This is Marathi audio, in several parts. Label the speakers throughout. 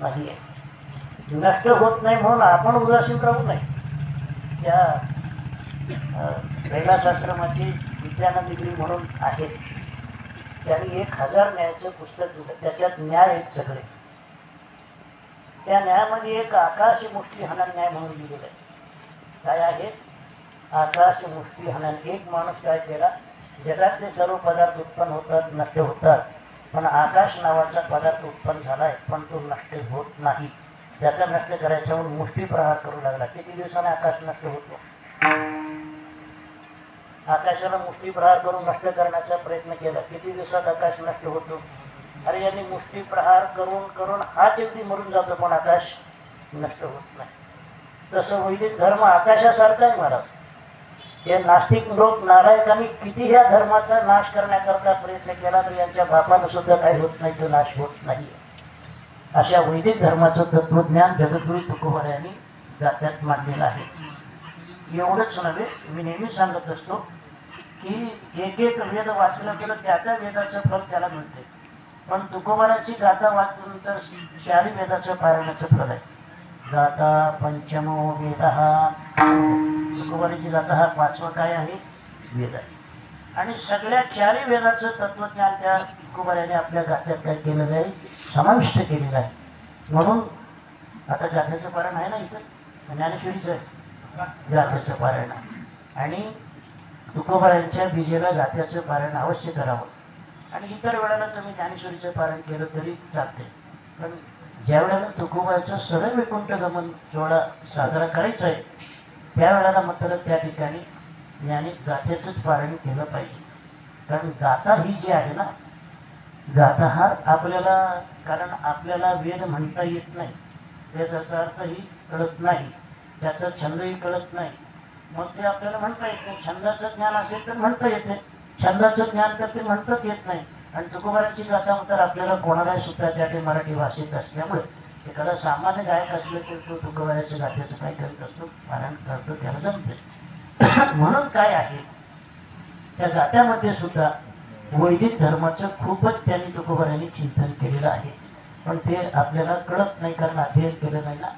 Speaker 1: नाहीये, नष्ट होत नाही म्हणून आपण उदासीन राहू नये. त्या कैलासाश्रमाची विद्यानंद डिग्री म्हणून आहे, त्यांनी 1000 न्यायाचं पुस्तक दिलं. त्याच्यात न्याय आहेत सगळे. त्या न्यायामध्ये एक आकाश मुष्टी हनन न्याय म्हणून लिहिलेलं आहे. काय आहे? आकाश मुष्टी हनन. एक माणूस काय केला, जगातले सर्व पदार्थ उत्पन्न होतात, नष्ट होतात, पण आकाश नावाचा पदार्थ उत्पन्न झालाय, पण तो नष्ट होत नाही. त्याचा नष्ट करायचा म्हणून मुष्टी प्रहार करू लागला. किती दिवसाने आकाश नष्ट होतो? आकाशाला मुष्टी प्रहार करून नष्ट करण्याचा प्रयत्न केला. किती दिवसात आकाश नष्ट होतो? अरे यांनी मुष्टी प्रहार करून करून हाच अगदी मरून जातो, पण आकाश नष्ट होत नाही. तसं वैदिक धर्म आकाशासारखा आहे महाराज. हे नास्तिक लोक नारायकांनी किती ह्या धर्माचा नाश करण्याकरता प्रयत्न केला तर यांच्या बापानं सुद्धा काही होत नाही, तो नाश होत नाही. अशा वैदिक धर्माचं तत्वज्ञान जगद्गुरू तुकोबार यांनी जात्यात मांडलेलं आहे. एवढंच नव्हे, मी नेहमी सांगत असतो की एक एक वेद वाचलं गेलं त्या त्या वेदाचं फल त्याला मिळते, पण तुकोबाराची गाथा वाचल्यानंतर 4 वेदाचं पारायणाचं फल आहे. गाथा पंचमो वेद. तुकोबाराची गाथा हा 5वा काय आहे? वेद आहे. आणि सगळ्या 4 वेदाचं तत्वज्ञान त्या तुकोबाराने आपल्या गाथ्यात काय केलेलं आहे? समाविष्ट केलेलं आहे. म्हणून आता गाथ्याचं पारायण आहे ना, इथं ज्ञानेश्वरीचं आहे गाथ्याचं पारायण, आणि तुकोबारांच्या बीजेला गाथ्याचं पारायण अवश्य करावं. आणि इतर वेळेला तुम्ही ज्ञानेश्वरीचं पारायण केलं तरी चालते, पण ज्या वेळेला तुकोबाराचं सरळ वैकुंठ गमन सोहळा साजरा करायचा आहे त्यावेळेला मात्र त्या ठिकाणी ज्ञानी गाथ्याचंच पारायण केलं पाहिजे. कारण गाथा ही जी आहे ना, गाथा हा आपल्याला, कारण आपल्याला वेद म्हणता येत नाही, वेदाचा अर्थही कळत नाही, त्याचा छंदही कळत नाही, मग ते आपल्याला म्हणता येत नाही. छंदाचं ज्ञान असेल तर म्हणता येते, छंदाचं ज्ञान तर ते म्हणताच येत नाही. आणि तुकोबाराची गाथा तर आपल्याला कोणालाही सुद्धा त्या ते मराठी भाषेत असल्यामुळे एखादा सामान्य गायक असलं तर तो तुकोबाराच्या गाथ्याचं काय करत असतो? पारायण करतो, त्याला जमते. म्हणून काय आहे, त्या गाथ्यामध्ये सुद्धा वैदिक धर्माचं खूपच त्यांनी तुकोबारांनी चिंतन केलेलं आहे, पण ते आपल्याला कळत नाही, कारण अध्ययन केलं नाही ना.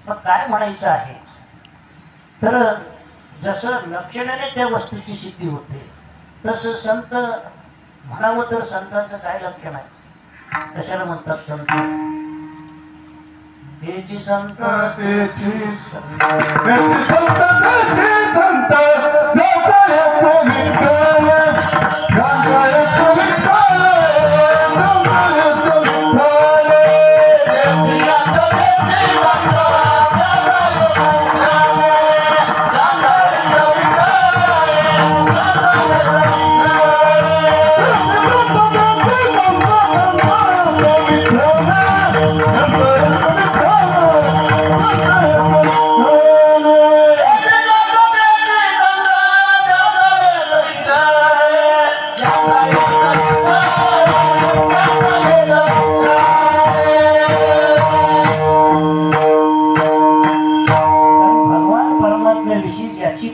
Speaker 1: मग काय म्हणायचं आहे तर, जसं लक्षणाने त्या वस्तूची सिद्धी होते तसं संत म्हणावं तर संतांचं काय लक्षण आहे? कशाला म्हणतात संत? तेची संत, तेची संत, तेची संत, तेची संत,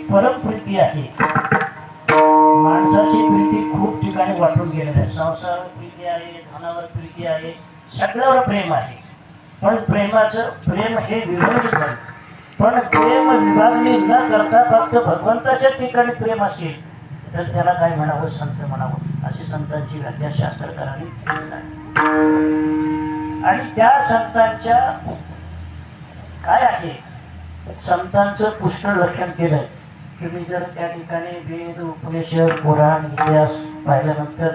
Speaker 1: परमप्रीती आहे. माणसाची प्रीती खूप ठिकाणी वाटून गेलेली आहे. संसारावर प्रीती आहे, धनावर प्रीती आहे, सगळ्यावर प्रेम आहे. पण प्रेमाचं प्रेम हे विभागणी आहे. पण प्रेम विभागणी न करता फक्त भगवंताच्या ठिकाणी प्रेम असेल तर त्याला काय म्हणावं? संत म्हणावं, अशी संतांची व्याख्या शास्त्रकारांनी केलेली आहे. आणि त्या संतांच्या काय आहे, संतांचं पुष्कळ लक्षण केलंय. तुम्ही जर त्या ठिकाणी वेद, उपनिषद, पुराण, इतिहास पाहिल्यानंतर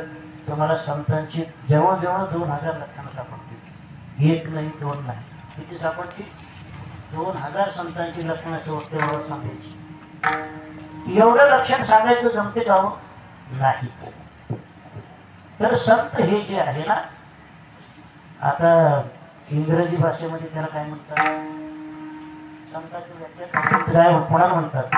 Speaker 1: तुम्हाला संतांची जवळजवळ 2000 लक्षणं सापडतील. 1 नाही, 2 नाही, किती सापडतील? 2000 संतांची लक्षणं तेवढं सांगायची. एवढं लक्षण सांगायचं जमते का? नाही. तर संत हे जे आहे ना, आता इंग्रजी भाषेमध्ये त्याला काय म्हणतात? संतांची व्याख्या काय कोणाला म्हणतात?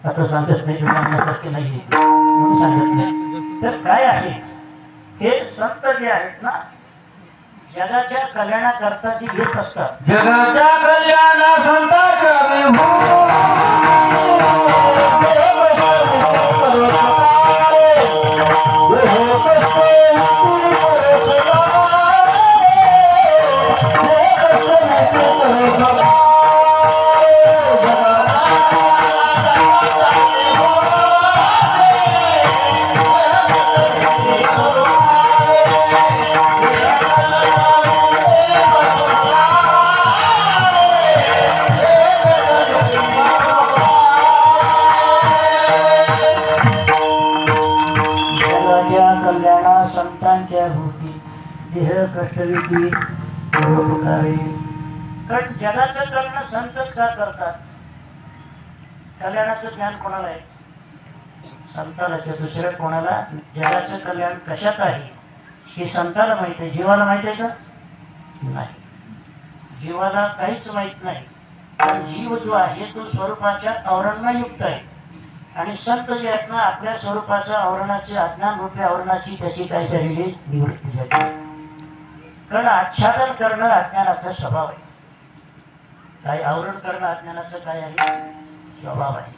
Speaker 1: आता सांगत नाही, सांगण्यासारखे नाही म्हणून सांगत नाही. तर काय आहे, हे संत जे आहेत ना, जगाच्या कल्याणाकरता जी येत असतात,
Speaker 2: जगाच्या कल्याणाकरता
Speaker 1: होती देह कष्टविधी पुकारे. कारण जगाचं कल्याण संतच का करतात? कल्याणाचं ज्ञान कोणाला आहे? संताला. दुसऱ्या कोणाला जगाचं कल्याण कशात आहे हे संताला माहित आहे. जीवाला माहित आहे का? नाही, जीवाला काहीच माहित नाही. कारण जीव जो आहे तो स्वरूपाच्या आवरणायुक्त आहे आणि संत जे आहेत ना आपल्या स्वरूपाच्या आवरणाची अज्ञान रूपी आवरणाची त्याची काय झालेली निवृत्ती झाली. कारण आच्छादन करणं अज्ञानाचा स्वभाव आहे. काय आवरण करणं अज्ञानाचं काय आहे? स्वभाव आहे.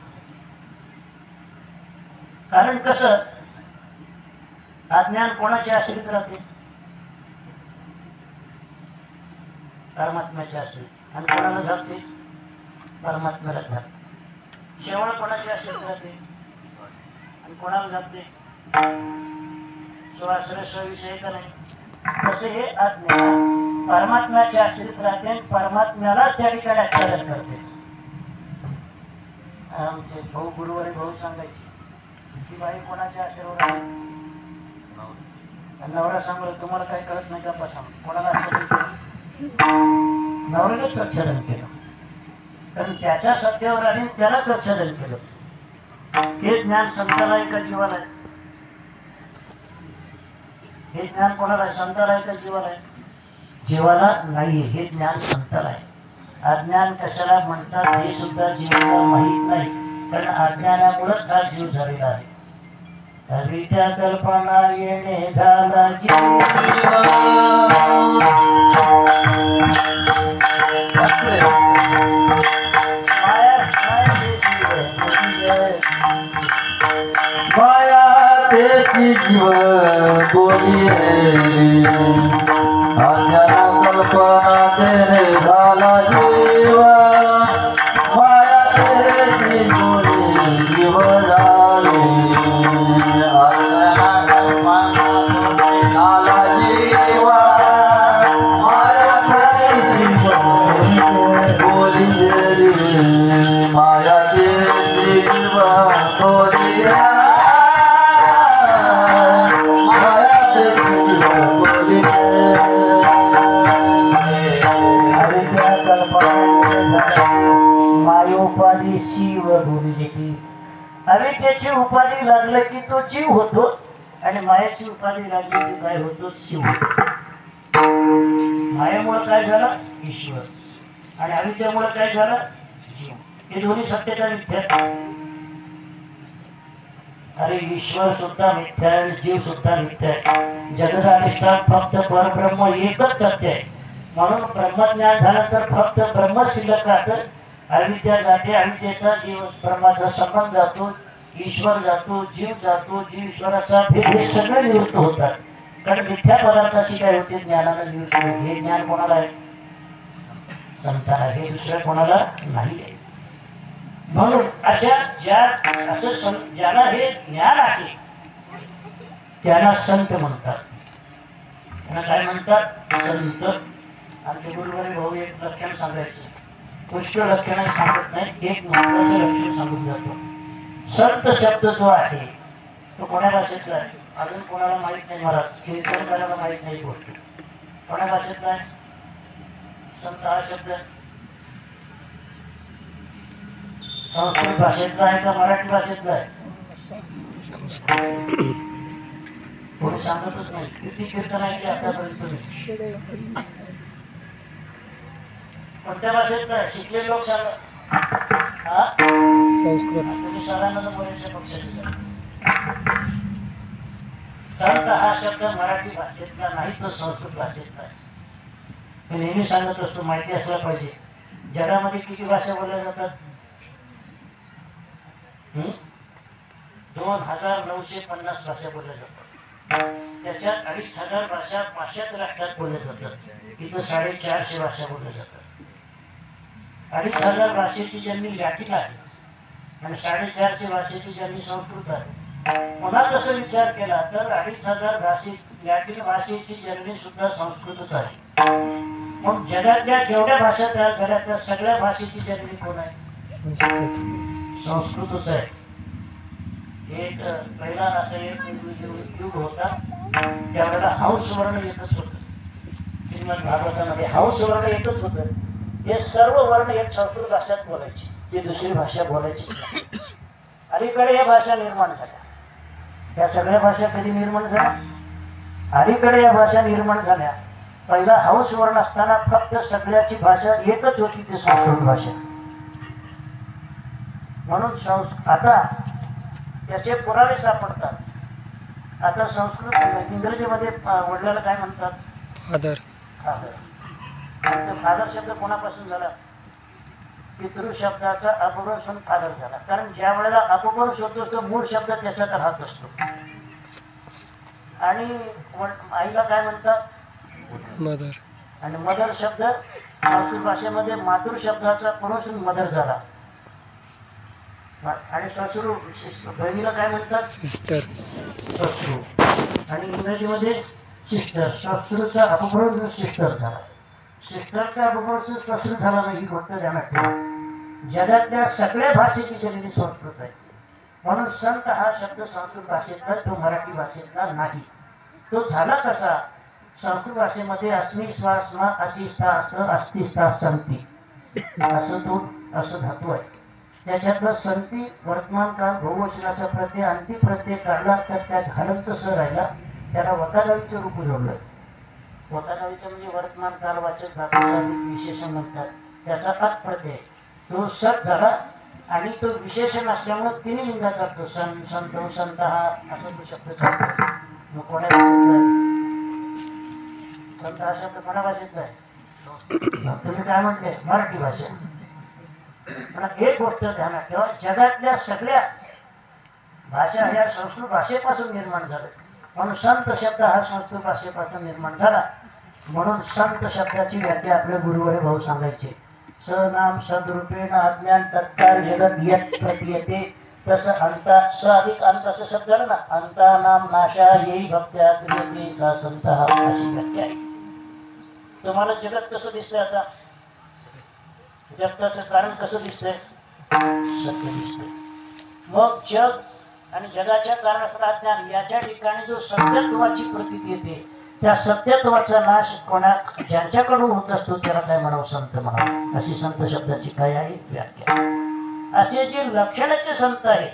Speaker 1: कारण कसं अज्ञान कोणाचे आश्रित राहते? परमात्म्याचे आश्रित. आणि कोणाला जाते? परमात्म्याला जाते. शेवळ कोणाचे आश्रित राहते आणि कोणाला जाते? स्वाश्रय स्वविषय का नाही? तसे हे अज्ञान परमात्म्याचे आश्रित राहते आणि परमात्म्याला त्या ठिकाणी आच्छादन करते. आमचे भाऊ गुरुवारी भाऊ सांगायचे की बाई कोणाच्या आशीर्वाद आहे? नवरा सांगतो तुम्हाला काही कळत नाही का? सांग कोणाला आच्छादन केलं? नवऱ्यालाच आच्छादन केलं. कारण त्याच्या सत्तेवर आणि त्यालाच आच्छादन केलं. हे ज्ञान संताला एका जीवाला आहे. हे ज्ञान कोणाला आहे? संताला आहे का जीवाला आहे? जीवाला नाही. हे ज्ञान संताला आहे. अज्ञान कशाला म्हणतात हे सुद्धा जीवाला माहीत नाही. कारण अज्ञानामुळेच हा जीव झालेला आहे. हरित्या कल्पना येणे झाला जीव.
Speaker 2: माया त्याची जीव बोली अज्ञान कल्पना तेरे झाला जीव. माया त्याची बोली जीव झाले अज्ञान कल्पना तेरे झाला जीव. माया त्याची बोली माया त्याची जीव बोली
Speaker 1: मायोपाधी शिव बोली देते. अविद्येची उपाधी लागलं की तो जीव होतो आणि मायाची उपाधी लागली की काय होतो? शिव होतो. मायामुळे काय झालं? ईश्वर. आणि अविद्येमुळे काय झालं? जीव. हे दोन्ही सत्यता मिथ्या. अरे ईश्वर सुद्धा मिथ्या आहे, जीव सुद्धा मिथ्या आहे. जगदाधिष्ठान फक्त परब्रह्म एकच सत्य आहे. म्हणून ब्रह्मज्ञान झालं तर फक्त ब्रह्म शिल्लक राहतं. अविद्या जाते. अविद्येचा जीव ब्रह्माचा संबंध जातो. ईश्वर जातो, जीव जातो, जीव ईश्वराचा भेद हे सगळे निवृत्त होतात. कारण मिथ्या पदार्थाची काय होते? ज्ञानाला निवृत्त होते. हे ज्ञान कोणाला आहे? संताला. हे दुसऱ्या कोणाला नाही आहे. म्हणून अशा ज्याला हे ज्ञान आहे त्याला संत म्हणतात. त्यांना काय म्हणतात? संत. आमचे गुरुवारी भाऊ एक लक्षण सांगायचं. पुष्कळ लक्षण सांगत नाही, एक महत्वाचं लक्षण सांगून जातो. संत शब्द जो आहे तो कोण्या भाषेतला आहे? अजून कोणाला माहित नाही. महाराज कीर्तन करायला माहित नाही गोष्ट. कोण्या भाषेतला आहे संत हा शब्द? संस्कृत भाषेतला आहे का मराठी भाषेतला आहे? कोणी सांगतच नाही. किती कीर्तन आहे की आतापर्यंत तुम्ही कोणत्या भाषेतला आहे? शिकलेले लोक सांगा. संस्कृत. तुम्ही सगळ्यांना बोलायच्या पक्षाचे. संत हा शब्द मराठी भाषेतला नाही, तो संस्कृत भाषेतला आहे. मी नेहमी सांगत असतो माहिती असला पाहिजे जगामध्ये किती भाषा बोलल्या जातात? 2950 भाषा बोलल्या जातात. त्याच्यात 2500 भाषा पाश्चात्य राष्ट्रात बोलल्या जातात. तिथं 450 भाषा बोलल्या जातात. 2500 भाषेची जन्मी लॅटिन आहे आणि 450 भाषेची जन्मी संस्कृत आहे. पुन्हा तसं विचार केला तर 2500 भाषेत लॅटिन भाषेची जन्मी सुद्धा संस्कृतच आहे. मग जगातल्या जेवढ्या भाषा तयार झाल्या त्या सगळ्या भाषेची जन्मी कोण आहे? संस्कृत. संस्कृतच आहे. एक पहिला असा एक युग होता त्यावेळेला हंस वर्ण एकच होतं. श्रीमद भागवतामध्ये हंस वर्ण एकच होतं. हे सर्व वर्ण एक संस्कृत भाषेत बोलायचे, ती दुसरी भाषा बोलायची नाही. अलीकडे या भाषा निर्माण झाल्या. या सगळ्या भाषा कधी निर्माण झाल्या? अलीकडे या भाषा निर्माण झाल्या. पहिला हंस वर्ण असताना फक्त सगळ्याची भाषा एकच होती, ती संस्कृत भाषा. म्हणून आता त्याचे पुरावे सापडतात. आता संस्कृत इंग्रजीमध्ये वडिलाला काय म्हणतात?
Speaker 3: फादर.
Speaker 1: फादर. फादर शब्द कोणापासून झाला? पितृ शब्दाचा अपभ्रंश होऊन फादर झाला. कारण ज्या वेळेला अपभ्रंश होतो तो मूळ शब्द त्याच्यात राहत असतो. आणि आईला काय म्हणतात?
Speaker 3: मदर.
Speaker 1: आणि मदर शब्द संस्कृत भाषेमध्ये मातृ शब्दाचा पुरुष मदर झाला. आणि सासरू बहिणीला काय म्हणतात?
Speaker 3: सिस्टर.
Speaker 1: सासरू. आणि इंग्रजीमध्ये सिस्टर. सासरूचा अपभ्रंश सिस्टर झाला. सिस्टरचा अपभ्रंश सासरू झाला नाही, ही गोष्ट ध्यानात ठेवा. जगातल्या सगळ्या भाषेची जननी संस्कृत आहे. म्हणून संत हा शब्द संस्कृत भाषेतला, तो मराठी भाषेतला नाही. तो झाला कसा? संस्कृत भाषेमध्ये अस्मी स्वास्मा असिस्था असं अस्तिस्था संती असं तो असं धातू आहे. त्याच्यातलं संती वर्तमान काळ बहुवचनाचा प्रत्यय अंती प्रत्यय काढला तर त्या घालंत स राहिला, त्याला वकालावीचं रूप जोडलं. वकालावीचं म्हणजे वर्तमान कालवाचक धातूचा विशेषण म्हणतात. त्याचा अत प्रत्यय तो सत झाला आणि तो विशेषण असल्यामुळे तिने लिंगा करतो. सन संतो संत हा असा तो शब्द चालतो. मग कोणा भाषेतला आहे? संत हा शब्द कोणा भाषेतला आहे? तुम्ही काय म्हटले? मराठी भाषा. पण एक गोष्ट ध्यानात ठेवा, जगातल्या सगळ्या भाषा ह्या संस्कृत भाषेपासून निर्माण झाल्या. म्हणून संत शब्द हा संस्कृत भाषेपासून निर्माण झाला. म्हणून संत शब्दाची व्याख्या आपल्या गुरुवरे भाऊ सांगायचे. स नाम सदरूपेण अज्ञान तत्काल जगत यत प्रतीयते तसं अंता स अधिक अंत असं शब्द झालं ना. अंता नाम नाशा येई भक्त्या क्रियते सा संत हा अशी व्याख्या आहे. तुम्हाला जगत कसं दिसतंय? आता जगताचं कारण कसं दिसतंय? सत्य दिसतंय. मग जग आणि जगाच्या कारणाचं अज्ञान याच्या ठिकाणी जो सत्यत्वाची प्रतीती येते, त्या सत्यत्वाचा नाश ज्यांच्याकडून होत असतो त्याला काय म्हणावं? संत म्हणावं. अशी संत शब्दाची काय आहे व्याख्या. असे जे लक्षणाचे संत आहेत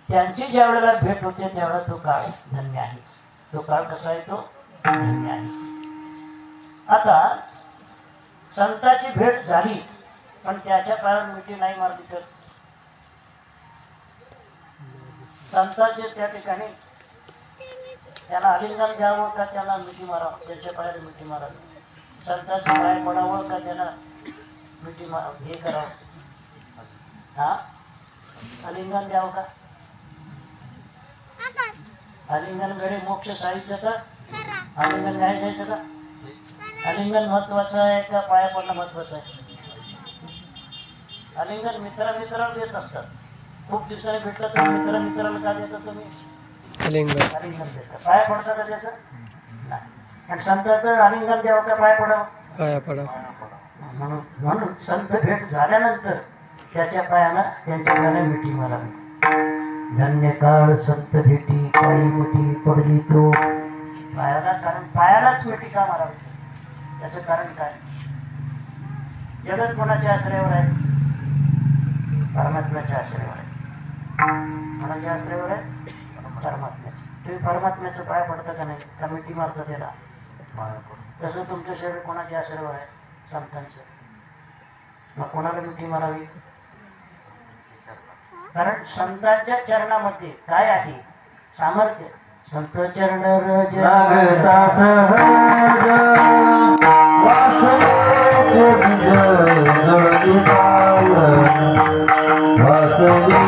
Speaker 1: त्यांची ज्या वेळेला भेट होते त्यावेळेला तो काळ धन्य आहे. तो काळ कसा आहे? तो धन्य आहे. आता संताची भेट झाली पण त्याच्या काळात मिठी नाही मारली तर संतांचे त्या ठिकाणी त्याला आलिंगन द्यावं का त्याला मिठी मारावं? त्याच्या पायाला मिठी मारावी. संतांच्या पाय पडावं का त्याला मिठी हे करावं? हा, आलिंगन द्यावं का? आलिंगन गडे मोक्ष साहित्य का? आलिंगन नाही द्यायचं का? आलिंगन महत्वाचं आहे का पाया पडणं महत्वाचं आहे? आलिंगन मित्राला देत असतात. खूप दिवसाने भेटलं तर मित्राला का देतात तुम्ही? आलिंगन देतात. पाया पडतात का त्याचं? नाही. आणि संतांचं आलिंगन द्यावं का पाया पडावं?
Speaker 3: पाया पडा.
Speaker 1: म्हणून संत भेट झाल्यानंतर त्याच्या पायाला त्यांच्या पायाला मिठी मारावी. धन्य काळ संत भेटी पायी मिठी पडली तो पायाला. कारण पायालाच मिठी का मारावी? त्याचं कारण काय? जगत कोणाच्या आश्रयावर आहे? परमात्म्याच्या आश्रयावर आहे. कोणाच्या आश्रयावर आहे? परमात्म्याच्या. तुम्ही परमात्म्याचं पाय पडतं का नाही? का मिठी मारतं त्याला? तसं तुमचं शरीर कोणाच्या आश्रयावर आहे? संतांचं. मग कोणाला मिठी मारावी? कारण संतांच्या चरणामध्ये काय आहे? सामर्थ्य. संत चरण रज
Speaker 2: लागता सहज वासने जगती पाय वासने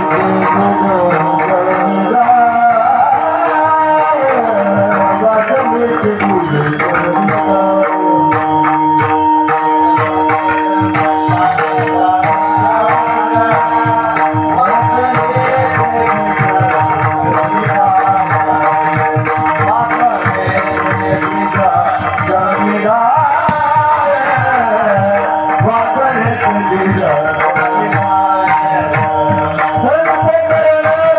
Speaker 2: Thank you.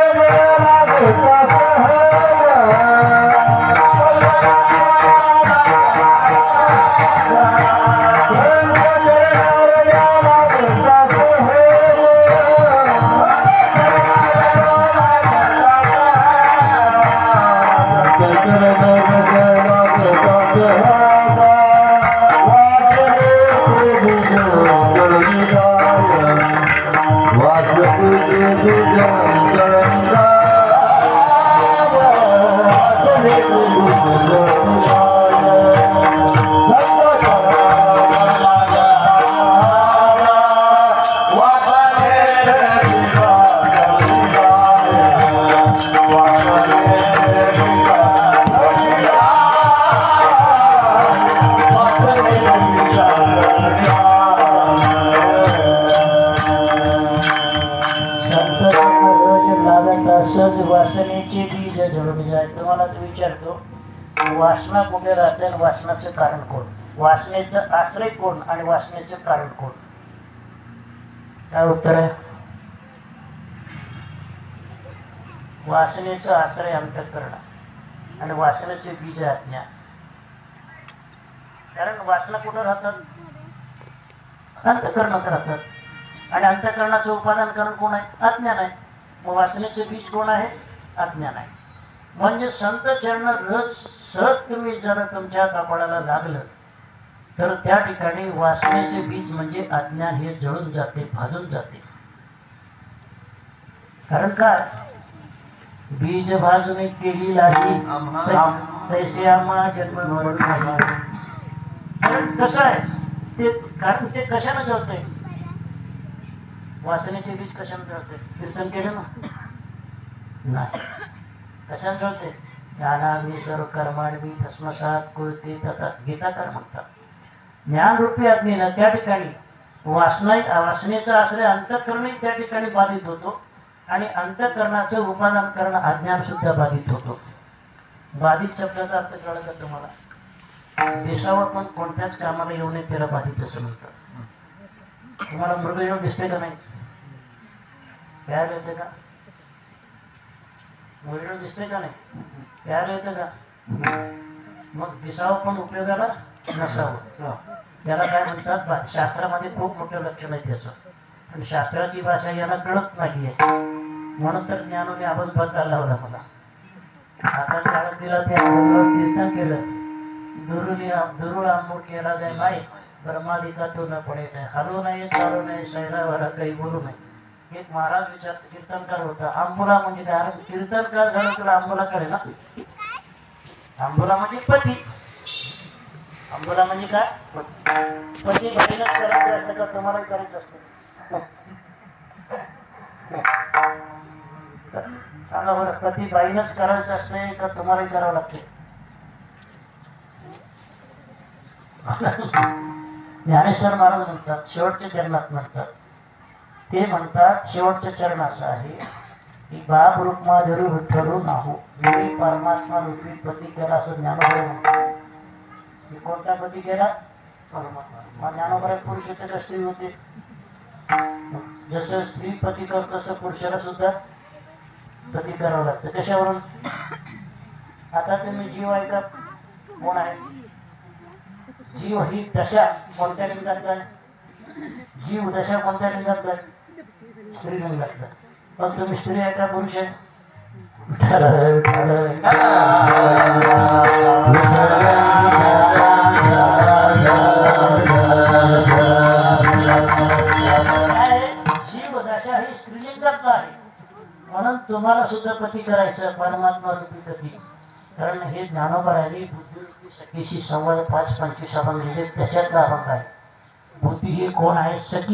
Speaker 1: वासना कुठे राहते आणि वासनाचं कारण कोण, वासनेचं आश्रय कोण आणि वासनेचं कारण कोण? काय उत्तर आहे? वासनेचं आश्रय अंतःकरण आणि वासनेचे बीज आहे अज्ञान. कारण वासना कुठं राहतात? अंतःकरणात राहतात आणि अंतःकरणाचं उपादान कारण कोण आहे? अज्ञान आहे. मग वासनेचे बीज कोण आहे? अज्ञान आहे. म्हणजे संत चरण रस सहज तुम्ही जर तुमच्या कपाळाला लागलं तर त्या ठिकाणी वासनेचे बीज म्हणजे अज्ञान हे जळून जाते, भाजून जाते. कारण काय? बीज भाजून केली लागी तैसे आम्हा जन्म. कारण कसं आहे ते? कारण ते कशाने जळते? वासनेचे बीज कशाने जळते? कीर्तन केलं ना? नाही. कशाने जळते? ज्ञानाग्नी सर्व कर्माण्वी भस्मसात कुळते तथा गीताकार म्हणतात. ज्ञानरूपी अग्नीनं त्या ठिकाणी वासनेचा आश्रय अंतःकरणी त्या ठिकाणी बाधित होतो आणि अंतःकरणाचं उपादान करणं अज्ञान सुद्धा बाधित होतो. बाधित शब्दाचा अर्थ कळला का तुम्हाला? दिसावं पण कोणत्याच कामाला येऊ नये त्याला बाधित असं म्हणतात. तुम्हाला मृगयोग दिसते का नाही? प्यायला येते का? मृगयोग दिसते का नाही? प्यायला येतं का? मग दिसावं पण उपयोगाला नसावं त्याला काय म्हणतात? शास्त्रामध्ये खूप मोठं लक्षण आहे त्याचं. पण शास्त्राची भाषा याला कळत नाहीये म्हणून तर ज्ञानाने आवाज बदलायला लावला मला. आता काळात दिला ते कीर्तन केलं. दुरुळ आंबूट केला जाय माई ब्रह्मादिका तो न पडे नाही. हलू नाही, चालू नाही, सैरावाला काही बोलू नाही. एक महाराज विचार कीर्तनकार होता. आंबोला म्हणजे काय? अरे कीर्तनकार झालं तुला आंबोला कळेल ना? आंबोला म्हणजे पती. आंबोला म्हणजे काय? पती बाईनच करायचं असतं का तुम्हालाही करायचं असतं? सांगा बरं, पती बाईनच करायचं असते का तुम्हालाही करावं लागते? ज्ञानेश्वर महाराज म्हणतात शेवटच्या चरणात म्हणतात, ते म्हणतात शेवटचं चरण असं आहे की बाप रूपमा धरू विठ्ठलू नाहू मी परमात्मा रूपी पती केला असं ज्ञानोबा म्हणतात. मी कोणता पती केला? परमात्मा. मग ज्ञानोबा पुरुष होते का स्त्री होते? जसं स्त्री पती करतो तसं पुरुषाला सुद्धा पती करावं लागतं. कशावरून? आता तुम्ही जीव ऐका कोण आहे? जीव ही दशा कोणत्या लिंगातला आहे? जीव दशा कोणत्या लिंगातला आहे? स्त्री लिंगातला. पण तुम्ही स्त्री आहे का पुरुष आहे? जीव दशा ही स्त्रीलिंगातला आहे म्हणून तुम्हाला सुद्धा पती करायचं परमात्मा रूपी पती. कारण हे ज्ञानोबराने बुद्धिरूपी सखीशी संवाद 5-25 अभंग लिहिले त्याच्यातला अभंग आहे. बुद्धी ही कोण आहे? सखी